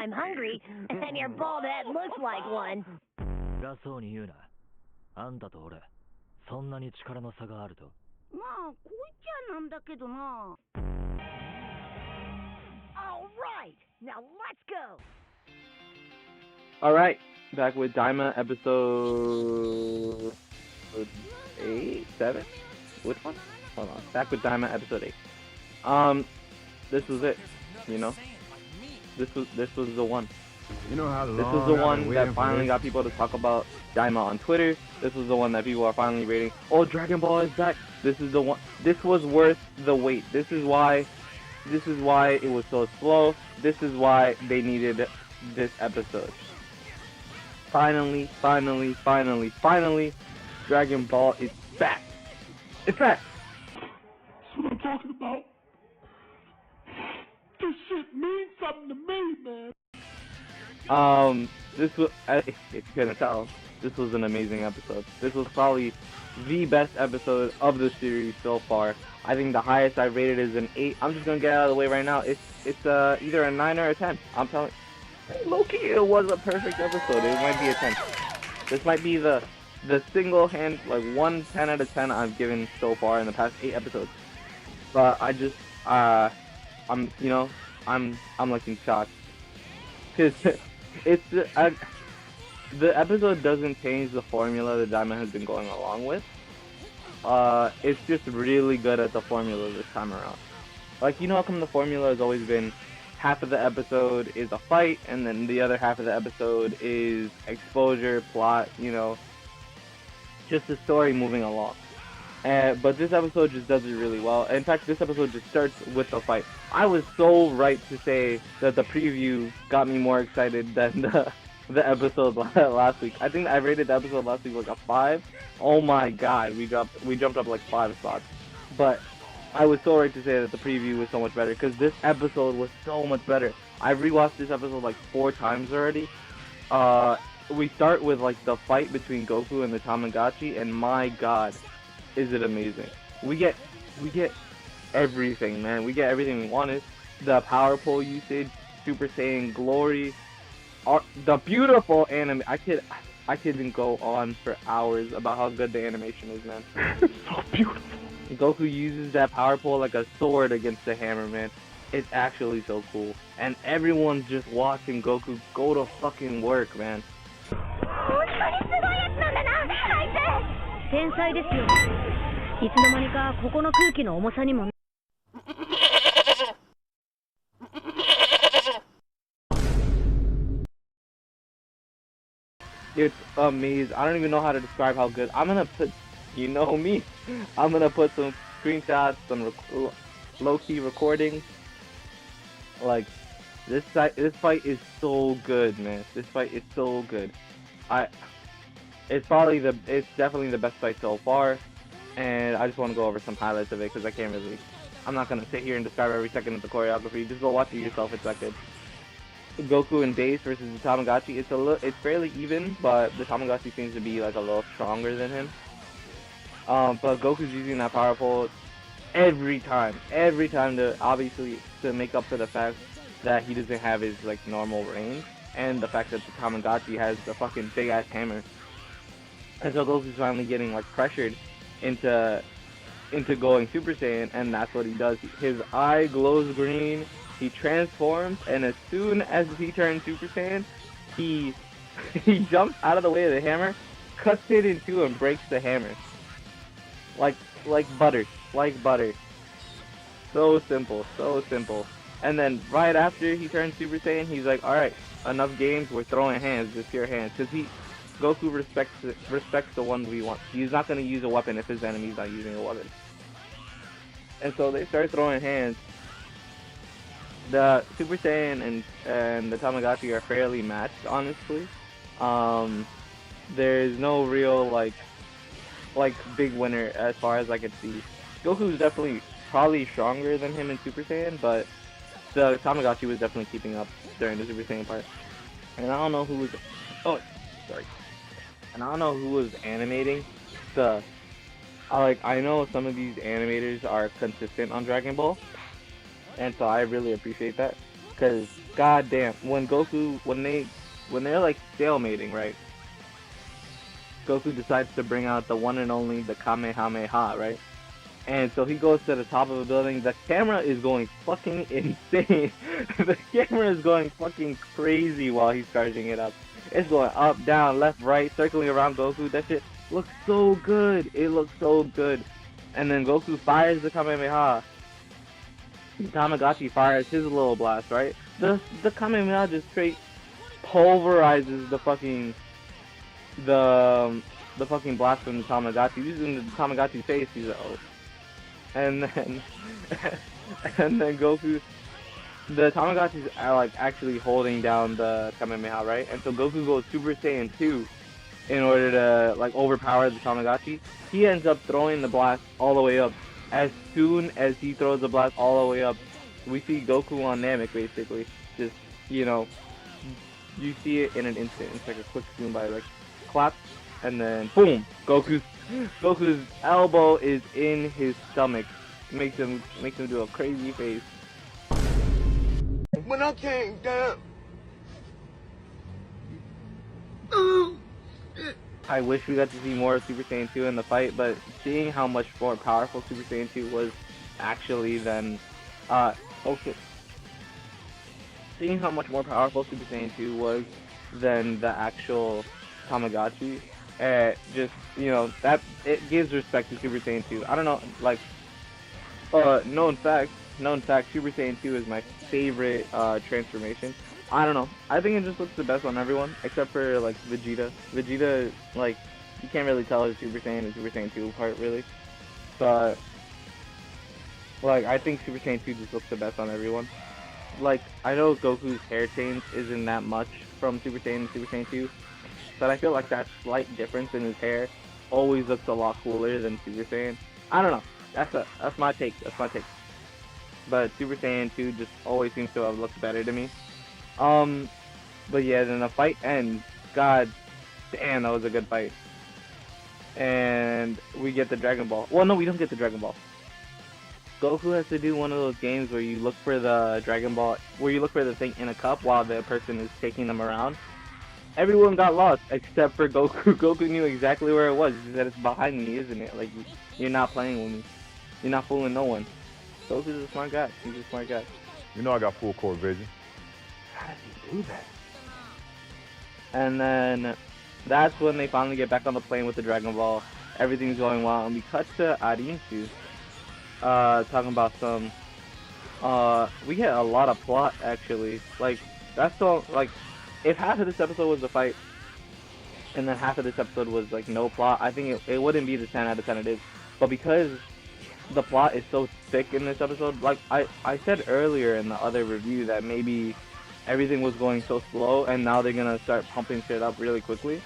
I'm hungry, and your bald head looks like one. 偉そうに言うな。あんたと俺、そんなに力の差があると。まあ、こいつゃなんだけどな。Alright, now let's go! Alright, back with Daima episode 8, 7? Which one? Hold on. Back with Daima episode 8. This was it, you know? This was the one. You know how long This was the I've one been that waiting for finally this? got people to talk about Daima on Twitter. This was the one that people are finally rating. Oh, Dragon Ball is back. This is the one. This was worth the wait. This is why it was so slow. This is why they needed this episode. Finally, Dragon Ball is back. It's back. That's what I'm talking about. This shit means something to me, man. This was, if you couldn't tell, this was an amazing episode. This was probably the best episode of the series so far. I think the highest I rated is an 8. I'm just gonna get out of the way right now. It's either a 9 or a 10. I'm telling you. Low-key, it was a perfect episode. It might be a 10. This might be the single hand, like, 1 10 out of 10 I've given so far in the past 8 episodes. But I just, I'm like in shock. Cause the episode doesn't change the formula that Daima has been going along with. It's just really good at the formula this time around. Like, you know how come the formula has always been half of the episode is a fight, and then the other half of the episode is exposure, plot, you know, just the story moving along. But this episode just does it really well. In fact, this episode just starts with the fight. I was so right to say that the preview got me more excited than the episode last week. I think I rated the episode last week like a 5. Oh my god, we jumped up like 5 spots. But I was so right to say that the preview was so much better because this episode was so much better. I rewatched this episode like 4 times already. We start with like the fight between Goku and the Tamagotchi, and my god, is it amazing. We get everything, man. We get everything we wanted. The power pole usage, Super Saiyan glory, the beautiful anime. I could go on for hours about how good the animation is, man. It's so beautiful. Goku uses that power pole like a sword against the hammer, man. It's actually so cool. And everyone's just watching Goku go to fucking work, man. 天才ですよ。いつの間にかここの空気の重さにも。It's amazing. I don't even know how to describe how good. I'm gonna put, you know me, I'm gonna put some screenshots, some low-key recordings. Like, this fight is so good, man. This fight is so good. It's definitely the best fight so far, and I just want to go over some highlights of it because I'm not gonna sit here and describe every second of the choreography. Just go watch it yourself. It's that good. Goku and Base versus the Tamagotchi. It's fairly even, but the Tamagotchi seems to be like a little stronger than him. But Goku's using that power pole every time to make up for the fact that he doesn't have his like normal range, and the fact that the Tamagotchi has the fucking big ass hammer. And so Goku's finally getting like pressured into going Super Saiyan, and that's what he does. His eye glows green. He transforms, and as soon as he turns Super Saiyan, he jumps out of the way of the hammer, cuts it in two, and breaks the hammer. Like butter. So simple. And then right after he turns Super Saiyan, he's like, alright, enough games, we're throwing hands, just pure hands. Because Goku respects the 1v1. He's not going to use a weapon if his enemy's not using a weapon. And so they start throwing hands. The Super Saiyan and the Tamagotchi are fairly matched, honestly. There's no real like big winner as far as I could see. Goku's definitely probably stronger than him in Super Saiyan, but the Tamagotchi was definitely keeping up during the Super Saiyan part. And I don't know who was animating the. I know some of these animators are consistent on Dragon Ball, and so I really appreciate that. Cause goddamn, when they're like stalemating, right? Goku decides to bring out the one and only the Kamehameha, right? And so he goes to the top of a building. The camera is going fucking insane. The camera is going fucking crazy while he's charging it up. It's going up, down, left, right, circling around Goku. That shit looks so good. It looks so good. And then Goku fires the Kamehameha. Tamagotchi fires his little blast, right? The Kamehameha just straight pulverizes the fucking blast from the Tamagotchi. Using the Tamagotchi's face, he's like, oh. And then and then Goku, the Tamagotchis are like actually holding down the Kamehameha, right? And so Goku goes Super Saiyan 2 in order to like overpower the Tamagotchi. He ends up throwing the blast all the way up. As soon as he throws the blast all the way up, we see Goku on Namek basically. Just, you know, you see it in an instant. It's like a quick zoom by like clap, and then boom, Goku's elbow is in his stomach. Makes him do a crazy face. When I came down. I wish we got to see more of Super Saiyan 2 in the fight, but seeing how much more powerful Super Saiyan 2 was actually than seeing how much more powerful Super Saiyan 2 was than the actual Tamagotchi, just, you know, that it gives respect to Super Saiyan 2. I don't know, like, known fact, Super Saiyan 2 is my favorite transformation. I don't know. I think it just looks the best on everyone, except for, like, Vegeta. Vegeta, like, you can't really tell his Super Saiyan and Super Saiyan 2 apart, really. But, like, I think Super Saiyan 2 just looks the best on everyone. Like, I know Goku's hair change isn't that much from Super Saiyan and Super Saiyan 2, but I feel like that slight difference in his hair always looks a lot cooler than Super Saiyan. I don't know. That's my take. But Super Saiyan 2 just always seems to have looked better to me. But yeah, then the fight ends. God damn, that was a good fight. And we get the Dragon Ball. Well, no, we don't get the Dragon Ball. Goku has to do one of those games where you look for the Dragon Ball, where you look for the thing in a cup while the person is taking them around. Everyone got lost except for Goku. Goku knew exactly where it was. He said, it's behind me, isn't it? Like, you're not playing with me. You're not fooling no one. Goku's a smart guy. He's a smart guy. You know I got full court vision. How does he do that? And then that's when they finally get back on the plane with the Dragon Ball. Everything's going well, and we cut to Arinshu, talking about some. We get a lot of plot actually. Like, that's all. Like, if half of this episode was the fight, and then half of this episode was like no plot, I think it wouldn't be the 10 out of 10 it is. But because the plot is so thick in this episode, like I said earlier in the other review that maybe everything was going so slow and now they're gonna start pumping shit up really quickly.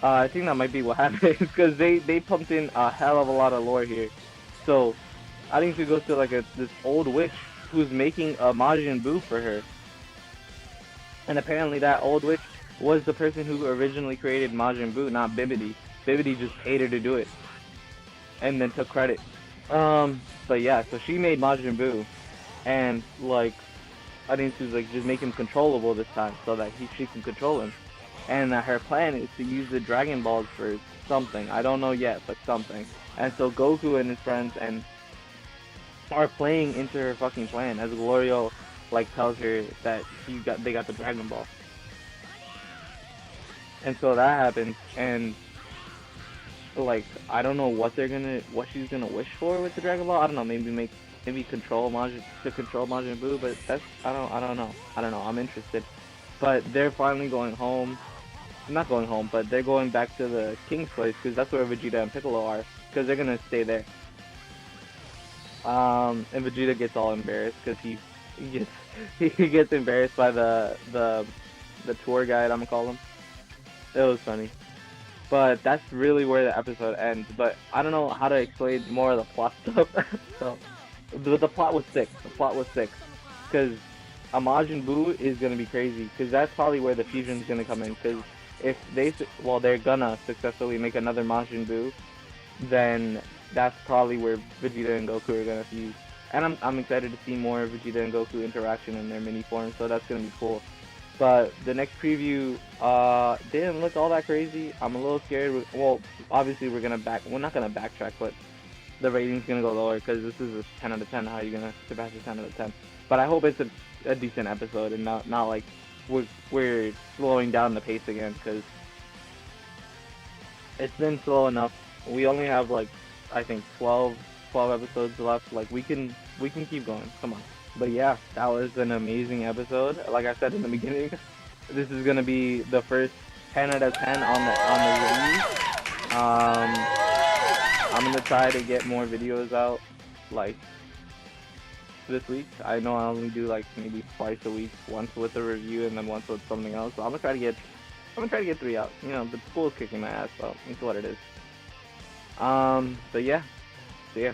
I think that might be what happened, because they pumped in a hell of a lot of lore here. So I think she goes to like this old witch who's making a Majin Buu for her, and apparently that old witch was the person who originally created Majin Buu, not Bibidi. Bibidi just paid her to do it and then took credit. But yeah, so she made Majin Buu, and like I think she was like just make him controllable this time so that she can control him. And her plan is to use the Dragon Balls for something. I don't know yet, but something. And so Goku and his friends are playing into her fucking plan as Glorio like tells her that they got the Dragon Ball. And so that happens, and like I don't know what she's gonna wish for with the Dragon Ball. I don't know, maybe control Majin Buu, but that's I don't know. I'm interested. But they're finally going home. Not going home, but they're going back to the King's place because that's where Vegeta and Piccolo are, because they're gonna stay there. And Vegeta gets all embarrassed because he gets embarrassed by the tour guide, I'm gonna call him. It was funny. But that's really where the episode ends. But I don't know how to explain more of the plot stuff. So the plot was sick. Because a Majin Buu is gonna be crazy. Because that's probably where the fusion's gonna come in. Because if they're gonna successfully make another Majin Buu, then that's probably where Vegeta and Goku are gonna fuse. And I'm excited to see more Vegeta and Goku interaction in their mini form, so that's gonna be cool. But the next preview didn't look all that crazy. I'm a little scared. Well, obviously we're not gonna backtrack, but the rating's gonna go lower because this is a 10 out of 10. How are you gonna surpass a 10 out of 10? But I hope it's a decent episode and not like we're slowing down the pace again, because it's been slow enough. We only have like, I think 12 episodes left. Like we can keep going. Come on. But yeah, that was an amazing episode. Like I said in the beginning, this is gonna be the first 10 out of 10 on the release. I'm gonna try to get more videos out like this week. I know I only do like maybe twice a week, once with a review and then once with something else. So I'm gonna try to get 3 out. You know, the school's kicking my ass, so it's what it is. But yeah, so yeah.